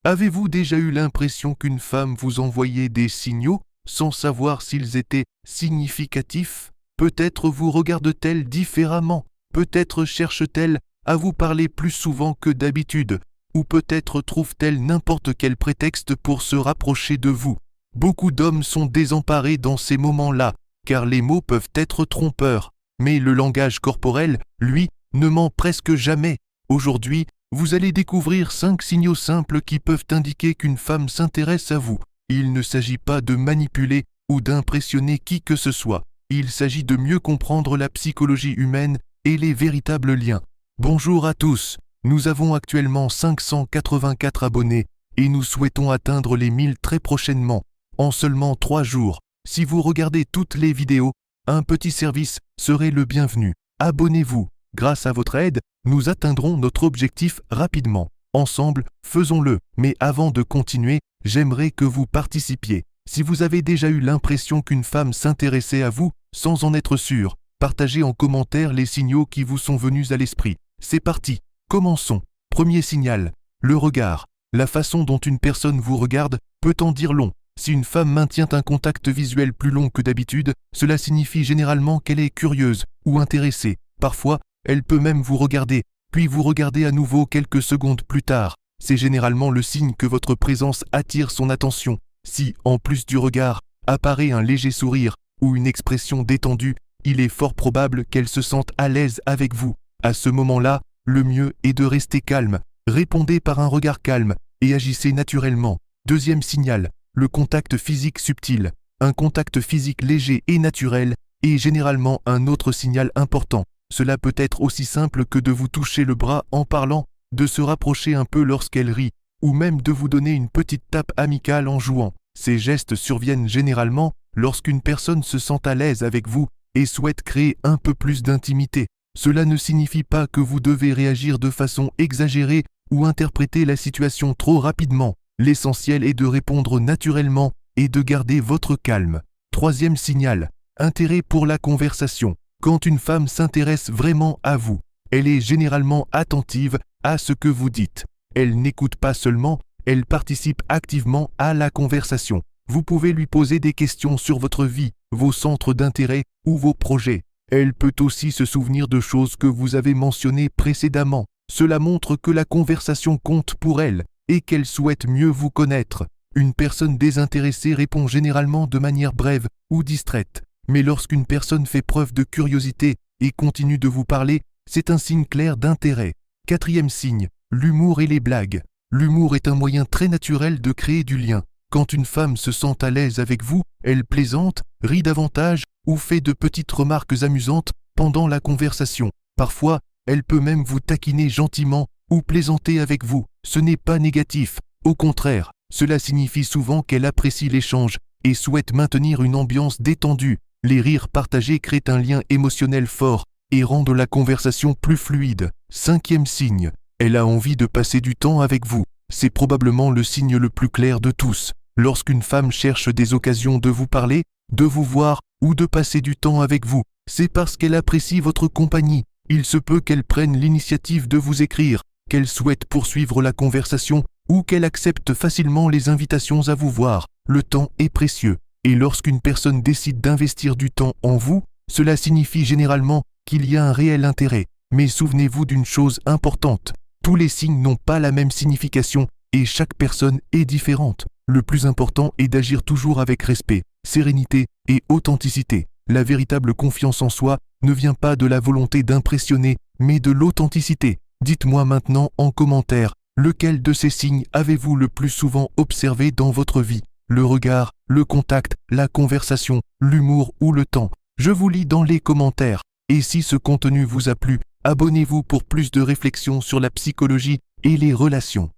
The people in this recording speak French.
Avez-vous déjà eu l'impression qu'une femme vous envoyait des signaux sans savoir s'ils étaient significatifs? Peut-être vous regarde-t-elle différemment, peut-être cherche-t-elle à vous parler plus souvent que d'habitude, ou peut-être trouve-t-elle n'importe quel prétexte pour se rapprocher de vous. Beaucoup d'hommes sont désemparés dans ces moments-là, car les mots peuvent être trompeurs, mais le langage corporel, lui, ne ment presque jamais. Aujourd'hui, vous allez découvrir 5 signaux simples qui peuvent indiquer qu'une femme s'intéresse à vous. Il ne s'agit pas de manipuler ou d'impressionner qui que ce soit. Il s'agit de mieux comprendre la psychologie humaine et les véritables liens. Bonjour à tous, nous avons actuellement 584 abonnés et nous souhaitons atteindre les 1000 très prochainement, en seulement 3 jours. Si vous regardez toutes les vidéos, un petit service serait le bienvenu. Abonnez-vous. Grâce à votre aide, nous atteindrons notre objectif rapidement. Ensemble, faisons-le. Mais avant de continuer, j'aimerais que vous participiez. Si vous avez déjà eu l'impression qu'une femme s'intéressait à vous, sans en être sûr, partagez en commentaire les signaux qui vous sont venus à l'esprit. C'est parti, commençons. Premier signal, le regard. La façon dont une personne vous regarde peut en dire long. Si une femme maintient un contact visuel plus long que d'habitude, cela signifie généralement qu'elle est curieuse ou intéressée. Parfois, elle peut même vous regarder, puis vous regarder à nouveau quelques secondes plus tard. C'est généralement le signe que votre présence attire son attention. Si, en plus du regard, apparaît un léger sourire ou une expression détendue, il est fort probable qu'elle se sente à l'aise avec vous. À ce moment-là, le mieux est de rester calme. Répondez par un regard calme et agissez naturellement. Deuxième signal, le contact physique subtil. Un contact physique léger et naturel est généralement un autre signal important. Cela peut être aussi simple que de vous toucher le bras en parlant, de se rapprocher un peu lorsqu'elle rit, ou même de vous donner une petite tape amicale en jouant. Ces gestes surviennent généralement lorsqu'une personne se sent à l'aise avec vous et souhaite créer un peu plus d'intimité. Cela ne signifie pas que vous devez réagir de façon exagérée ou interpréter la situation trop rapidement. L'essentiel est de répondre naturellement et de garder votre calme. Troisième signal, intérêt pour la conversation. Quand une femme s'intéresse vraiment à vous, elle est généralement attentive à ce que vous dites. Elle n'écoute pas seulement, elle participe activement à la conversation. Vous pouvez lui poser des questions sur votre vie, vos centres d'intérêt ou vos projets. Elle peut aussi se souvenir de choses que vous avez mentionnées précédemment. Cela montre que la conversation compte pour elle et qu'elle souhaite mieux vous connaître. Une personne désintéressée répond généralement de manière brève ou distraite. Mais lorsqu'une personne fait preuve de curiosité et continue de vous parler, c'est un signe clair d'intérêt. Quatrième signe, l'humour et les blagues. L'humour est un moyen très naturel de créer du lien. Quand une femme se sent à l'aise avec vous, elle plaisante, rit davantage ou fait de petites remarques amusantes pendant la conversation. Parfois, elle peut même vous taquiner gentiment ou plaisanter avec vous. Ce n'est pas négatif. Au contraire, cela signifie souvent qu'elle apprécie l'échange et souhaite maintenir une ambiance détendue. Les rires partagés créent un lien émotionnel fort et rendent la conversation plus fluide. Cinquième signe, elle a envie de passer du temps avec vous. C'est probablement le signe le plus clair de tous. Lorsqu'une femme cherche des occasions de vous parler, de vous voir ou de passer du temps avec vous, c'est parce qu'elle apprécie votre compagnie. Il se peut qu'elle prenne l'initiative de vous écrire, qu'elle souhaite poursuivre la conversation ou qu'elle accepte facilement les invitations à vous voir. Le temps est précieux. Et lorsqu'une personne décide d'investir du temps en vous, cela signifie généralement qu'il y a un réel intérêt. Mais souvenez-vous d'une chose importante, tous les signes n'ont pas la même signification et chaque personne est différente. Le plus important est d'agir toujours avec respect, sérénité et authenticité. La véritable confiance en soi ne vient pas de la volonté d'impressionner, mais de l'authenticité. Dites-moi maintenant en commentaire, lequel de ces signes avez-vous le plus souvent observé dans votre vie ? Le regard, le contact, la conversation, l'humour ou le temps. Je vous lis dans les commentaires. Et si ce contenu vous a plu, abonnez-vous pour plus de réflexions sur la psychologie et les relations.